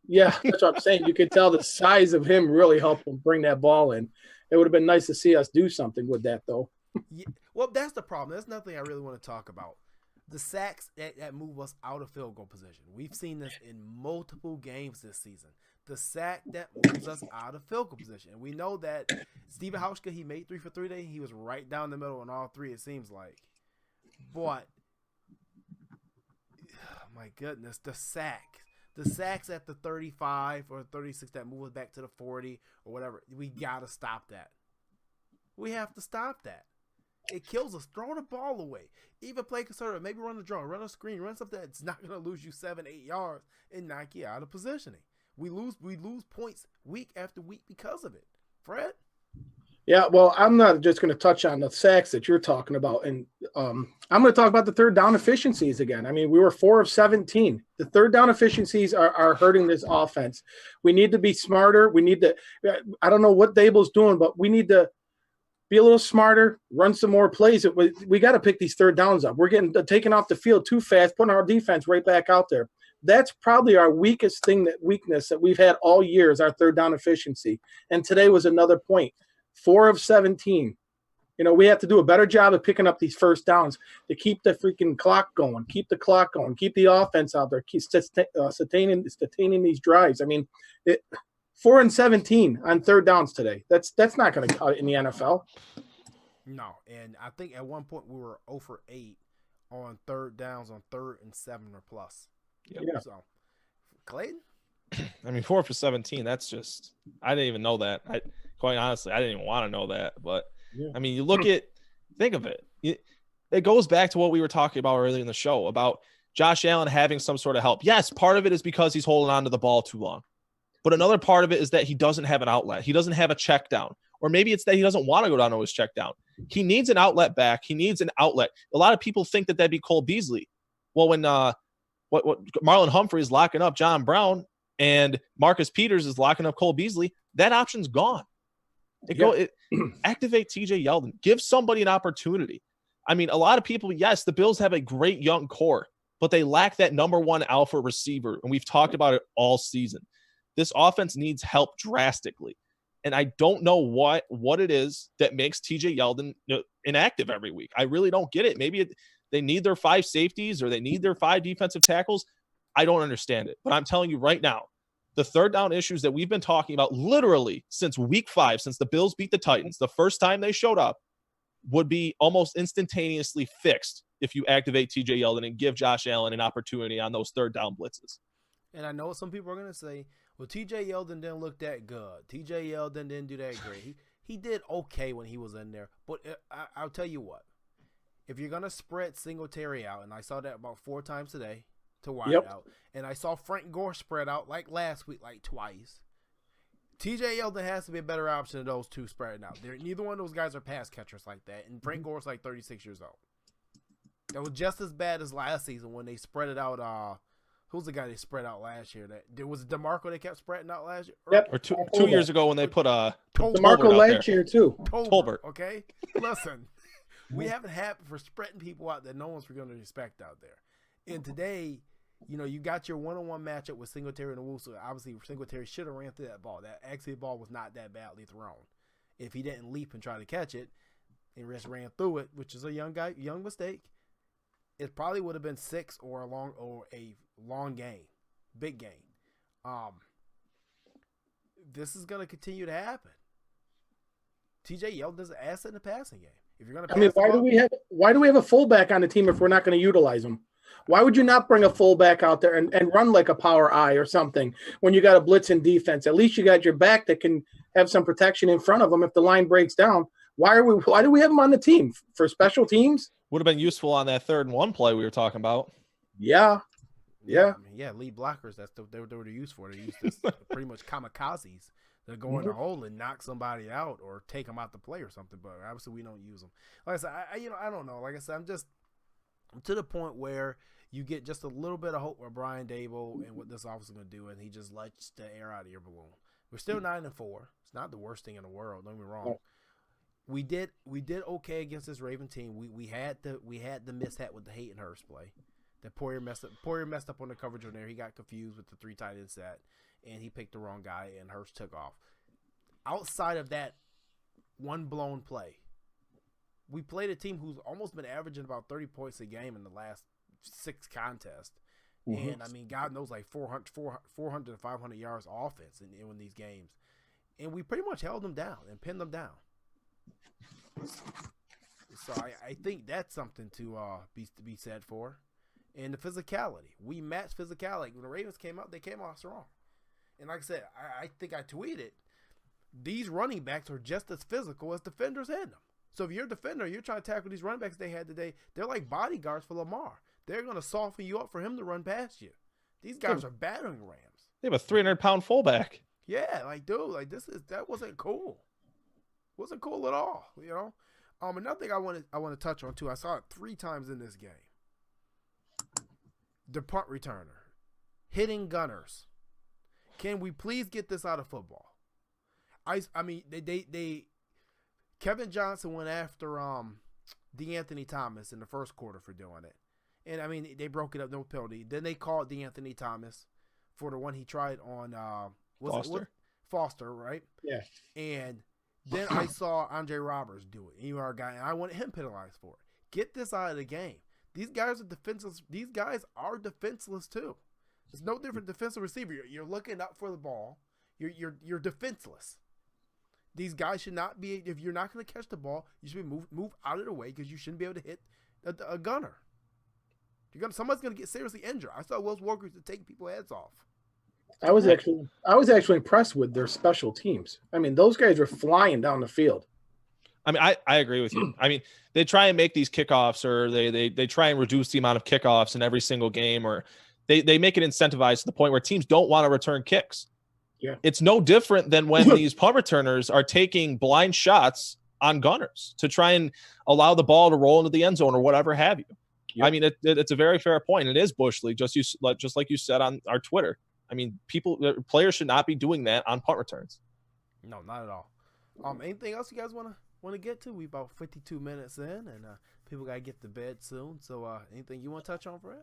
Yeah, that's what I'm saying. You could tell the size of him really helped him bring that ball in. It would have been nice to see us do something with that, though. Yeah. Well, that's the problem. That's nothing I really want to talk about. The sacks that move us out of field goal position. We've seen this in multiple games this season. The sack that moves us out of field goal position. And we know that Steven Hauschka, he made 3 for 3 today. He was right down the middle on all three, it seems like. But, my goodness, the sacks at the 35 or 36 that move us back to the 40 or whatever, we got to stop that. We have to stop that. It kills us. Throw the ball away. Even play conservative. Maybe run a draw, run a screen, run something that's not going to lose you 7-8 yards and knock you out of positioning. We lose points week after week because of it. Fred? Yeah, well, I'm not just going to touch on the sacks that you're talking about. And I'm going to talk about the third down efficiencies again. I mean, we were 4 of 17. The third down efficiencies are hurting this offense. We need to be smarter. We need to – I don't know what Daboll's doing, but we need to be a little smarter, run some more plays. We got to pick these third downs up. We're getting taken off the field too fast, putting our defense right back out there. That's probably our weakness that we've had all year is our third down efficiency. And today was another point. 4 of 17. You know, we have to do a better job of picking up these first downs to keep the freaking clock going, keep the clock going, keep the offense out there, keep sustaining these drives. I mean, 4 and 17 on third downs today. That's not going to cut it in the NFL. No, and I think at one point we were 0 for 8 on third downs on 3rd and 7 or plus. Yeah. So, Clayton? I mean, 4 for 17. That's just – I didn't even know that. Quite honestly, I didn't even want to know that. But, I mean, you look at – think of it. It goes back to what we were talking about earlier in the show about Josh Allen having some sort of help. Yes, part of it is because he's holding on to the ball too long. But another part of it is that he doesn't have an outlet. He doesn't have a check down. Or maybe it's that he doesn't want to go down to his check down. He needs an outlet back. He needs an outlet. A lot of people think that that'd be Cole Beasley. Well, when what Marlon Humphrey is locking up John Brown and Marcus Peters is locking up Cole Beasley, that option's gone. Activate TJ Yeldon. Give somebody an opportunity. I mean, a lot of people, yes, the Bills have a great young core, but they lack that number one alpha receiver, and we've talked about it all season. This offense needs help drastically, and I don't know what it is that makes TJ Yeldon inactive every week. I really don't get it. Maybe they need their 5 safeties or they need their 5 defensive tackles. I don't understand it, but I'm telling you right now, the third down issues that we've been talking about literally since week 5, since the Bills beat the Titans, the first time they showed up, would be almost instantaneously fixed if you activate TJ Yeldon and give Josh Allen an opportunity on those third down blitzes. And I know some people are going to say, well, TJ Yeldon didn't look that good. TJ Yeldon didn't do that great. He did okay when he was in there. But I'll tell you what. If you're going to spread Singletary out, and I saw that about 4 times today to wide out, and I saw Frank Gore spread out like last week, like twice. TJ Yeldon has to be a better option than those two spreading out. Neither one of those guys are pass catchers like that, and Frank Gore's like 36 years old. That was just as bad as last season when they spread it out. Who's the guy they spread out last year? There was DeMarco they kept spreading out last year. Yep. Or two years ago when they put DeMarco last year too. Tolbert. Okay, listen, we haven't had for spreading people out that no one's going to respect out there. And today, you know, you got your one-on-one matchup with Singletary and Owusu. Obviously, Singletary should have ran through that ball. That actually, the ball was not that badly thrown. If he didn't leap and try to catch it, and just ran through it, which is a young mistake, it probably would have been 6 or a long game, big game. This is going to continue to happen. TJ Yeldon is an asset in the passing game. If you're going to, why do we have a fullback on the team if we're not going to utilize him? Why would you not bring a fullback out there and run like a power I or something when you got a blitz in defense? At least you got your back that can have some protection in front of them if the line breaks down. Why do we have him on the team for special teams? Would have been useful on that 3rd and 1 play we were talking about. Yeah. Lead blockers. That's what they were used for. They used this pretty much kamikazes that go in the hole and knock somebody out or take them out the play or something. But obviously we don't use them. Like I said, I don't know. Like I said, I'm to the point where you get just a little bit of hope with Brian Daboll and what this office is going to do, and he just lets the air out of your balloon. We're still 9-4. It's not the worst thing in the world. Don't get me wrong. We did okay against this Raven team. We had the mishap with the Hayden Hurst play. That Poyer messed up on the coverage on there. He got confused with the 3 tight end set, and he picked the wrong guy, and Hurst took off. Outside of that one blown play, we played a team who's almost been averaging about 30 points a game in the last 6 contests. And, I mean, God knows, like 400 to 500 yards offense in these games. And we pretty much held them down and pinned them down. So I think that's something to be said for. And the physicality. We matched physicality. When the Ravens came out, they came out strong. And like I said, I think I tweeted, these running backs are just as physical as defenders had them. So if you're a defender, you're trying to tackle these running backs they had today, they're like bodyguards for Lamar. They're going to soften you up for him to run past you. These guys are battering rams. They have a 300-pound fullback. Yeah, like, dude, like that wasn't cool. Wasn't cool at all, you know? Another thing I want to touch on too, I saw it 3 times in this game. The punt returner hitting gunners. Can we please get this out of football? I mean, they Kevin Johnson went after DeAnthony Thomas in the first quarter for doing it. And, I mean, they broke it up, no penalty. Then they called DeAnthony Thomas for the one he tried on Foster, right? Yeah. And then I saw Andre Roberts do it. He was our guy, and I wanted him penalized for it. Get this out of the game. These guys are defenseless. These guys are defenseless too. It's no different defensive receiver. You're looking up for the ball. You're defenseless. These guys should not be. If you're not going to catch the ball, you should be move out of the way because you shouldn't be able to hit a gunner. Somebody's going to get seriously injured. I saw Wells Walkers taking people's heads off. I was actually impressed with their special teams. I mean, those guys were flying down the field. I mean, I agree with you. I mean, they try and make these kickoffs, or they try and reduce the amount of kickoffs in every single game, or they make it incentivized to the point where teams don't want to return kicks. Yeah. It's no different than when these punt returners are taking blind shots on gunners to try and allow the ball to roll into the end zone or whatever have you. Yep. I mean, it's a very fair point. It is Bush League, just like you said on our Twitter. I mean, players should not be doing that on punt returns. No, not at all. Anything else you guys want to get to? We about 52 minutes in, and people got to get to bed soon. So, anything you want to touch on, Fred?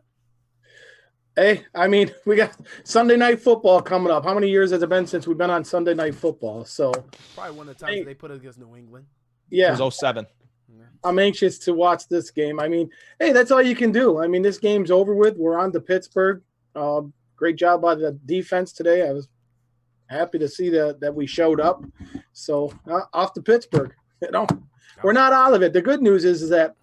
Hey, I mean, we got Sunday Night Football coming up. How many years has it been since we've been on Sunday Night Football? So probably one of the times they put it against New England. Yeah, it was 07. I'm anxious to watch this game. I mean, hey, that's all you can do. I mean, this game's over with. We're on to Pittsburgh. Great job by the defense today. I was happy to see that we showed up. So off to Pittsburgh. You know, we're not out of it. The good news is that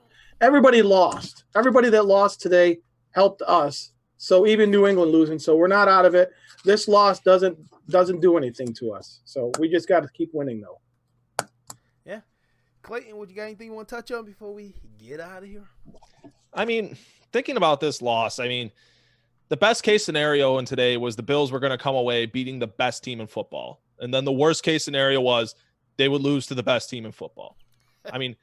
everybody lost. Everybody that lost today helped us. So even New England losing. So we're not out of it. This loss doesn't do anything to us. So we just got to keep winning, though. Yeah. Clayton, would you got anything you want to touch on before we get out of here? I mean, thinking about this loss, I mean, the best case scenario in today was the Bills were going to come away beating the best team in football. And then the worst case scenario was they would lose to the best team in football. I mean,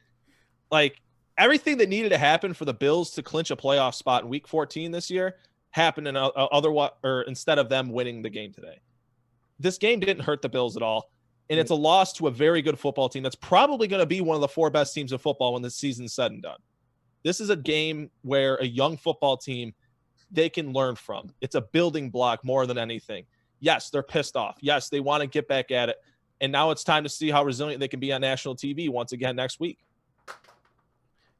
like, everything that needed to happen for the Bills to clinch a playoff spot in week 14 this year happened instead of them winning the game today. This game didn't hurt the Bills at all. And it's a loss to a very good football team that's probably going to be one of the 4 best teams of football when the season's said and done. This is a game where a young football team, they can learn from. It's a building block more than anything. Yes, they're pissed off. Yes, they want to get back at it. And now it's time to see how resilient they can be on national TV once again next week.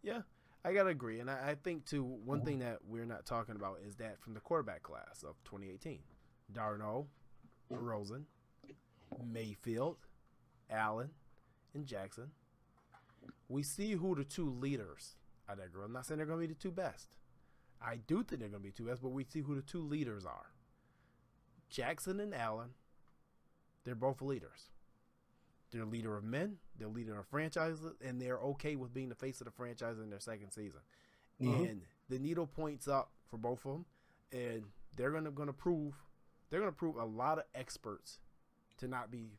Yeah, I got to agree. And I think, too, one thing that we're not talking about is that from the quarterback class of 2018, Darno, Rosen, Mayfield, Allen, and Jackson, we see who the 2 leaders are that group. I'm not saying they're going to be the 2 best. I do think they're going to be 2 best, but we see who the 2 leaders are. Jackson and Allen, they're both leaders. They're a leader of men, they're a leader of franchises, and they're okay with being the face of the franchise in their second season. Mm-hmm. And the needle points up for both of them, and they're going to prove a lot of experts to not be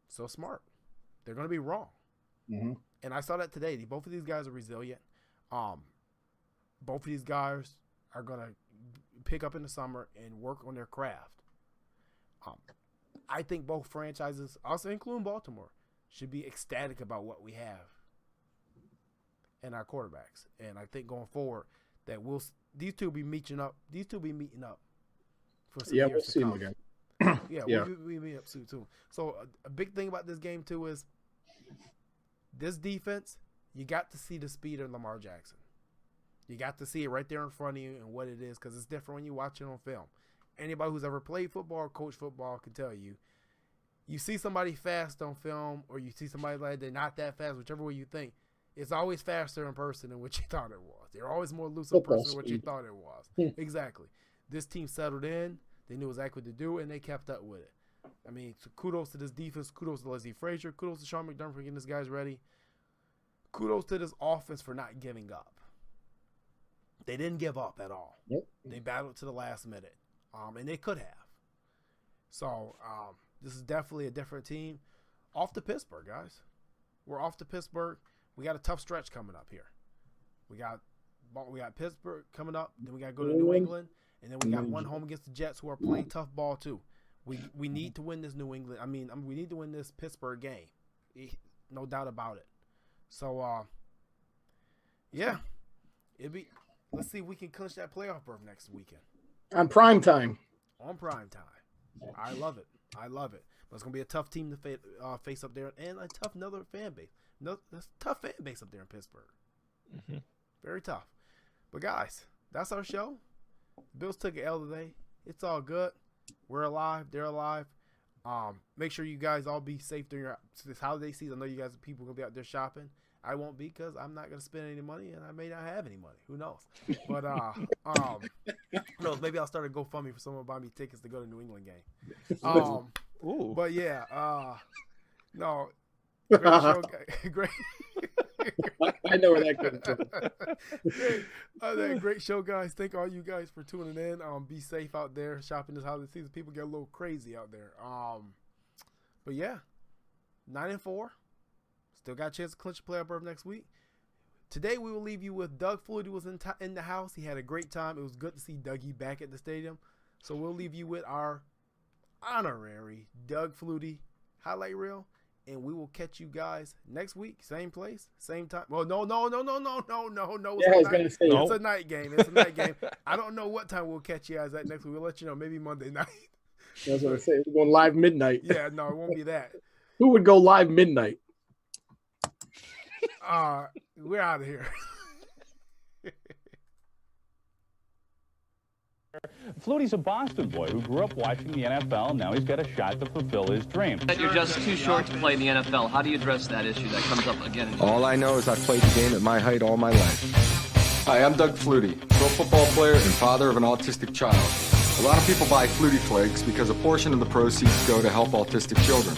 so smart. They're going to be wrong. Mm-hmm. And I saw that today. Both of these guys are resilient. Both of these guys are going to pick up in the summer and work on their craft. I think both franchises, also including Baltimore, should be ecstatic about what we have in our quarterbacks. And I think going forward that these two will be meeting up. These two will be meeting up for some years we'll see them again. Yeah, we'll be up soon too. So a big thing about this game too is this defense. You got to see the speed of Lamar Jackson. You got to see it right there in front of you and what it is, because it's different when you watch it on film. Anybody who's ever played football or coached football can tell you. You see somebody fast on film, or you see somebody like they're not that fast, whichever way you think. It's always faster in person than what you thought it was. They're always more loose in person than what you thought it was. Exactly. This team settled in. They knew exactly what to do, and they kept up with it. I mean, so kudos to this defense. Kudos to Leslie Frazier. Kudos to Sean McDermott for getting this guys ready. Kudos to this offense for not giving up. They didn't give up at all. Yep. They battled to the last minute, and they could have. So this is definitely a different team. Off to Pittsburgh, guys. We're off to Pittsburgh. We got a tough stretch coming up here. We got Pittsburgh coming up. Then we got to go to New England, and then we got one home against the Jets, who are playing tough ball too. We need to win this New England. We need to win this Pittsburgh game. No doubt about it. So, yeah, let's see if we can clinch that playoff berth next weekend. On prime time. On prime time. I love it. But it's going to be a tough team to face up there, and a tough another fan base. That's a tough fan base up there in Pittsburgh. Mm-hmm. Very tough. But, guys, that's our show. Bills took an L today. It's all good. We're alive. They're alive. Make sure you guys all be safe during this holiday season. I know you guys, people are going to be out there shopping. I won't be, because I'm not going to spend any money, and I may not have any money. Who knows? But no, maybe I'll start a GoFundMe for someone to buy me tickets to go to the New England game. But yeah, no, great show, great. I know where that comes from. Great show, guys. Thank all you guys for tuning in. Be safe out there shopping this holiday season. People get a little crazy out there. But yeah, 9-4. Still got a chance to clinch a playoff berth next week. Today we will leave you with Doug Flutie was in the house. He had a great time. It was good to see Dougie back at the stadium. So we'll leave you with our honorary Doug Flutie highlight reel. And we will catch you guys next week. Same place, same time. Well, no. Yeah, I was going to say. It's a night game. It's a night game. I don't know what time we'll catch you guys at next week. We'll let you know. Maybe Monday night. I was going to say, we're going live midnight. Yeah, no, it won't be that. Who would go live midnight? We're out of here. Flutie's a Boston boy who grew up watching the NFL. Now he's got a shot to fulfill his dream. You're just too short to play in the NFL. How do you address that issue that comes up again and again? All I know is I've played the game at my height all my life. Hi, I'm Doug Flutie, pro football player and father of an autistic child. A lot of people buy Flutie Flakes because a portion of the proceeds go to help autistic children.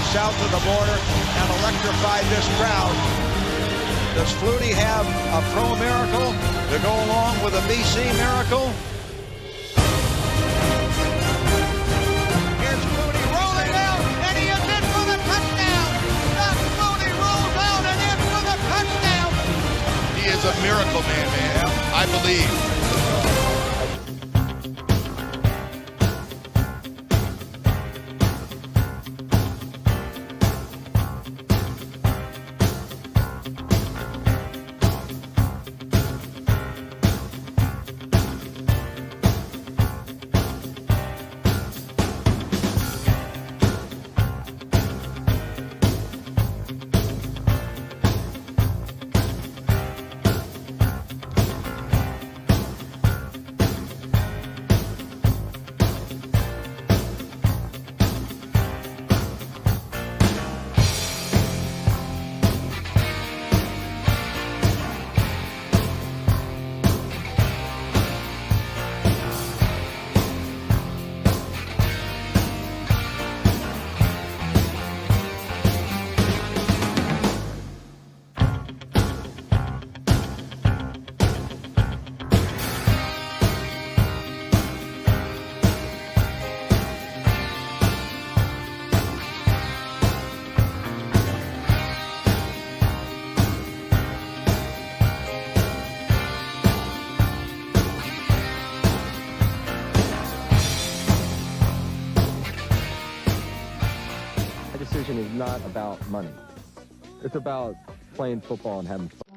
South of the border and electrified this crowd. Does Flutie have a pro miracle to go along with a BC miracle? Here's Flutie rolling out, and he is in for the touchdown. Doug Flutie rolls out and in for the touchdown. He is a miracle man. I believe. decision is not about money. It's about playing football and having fun.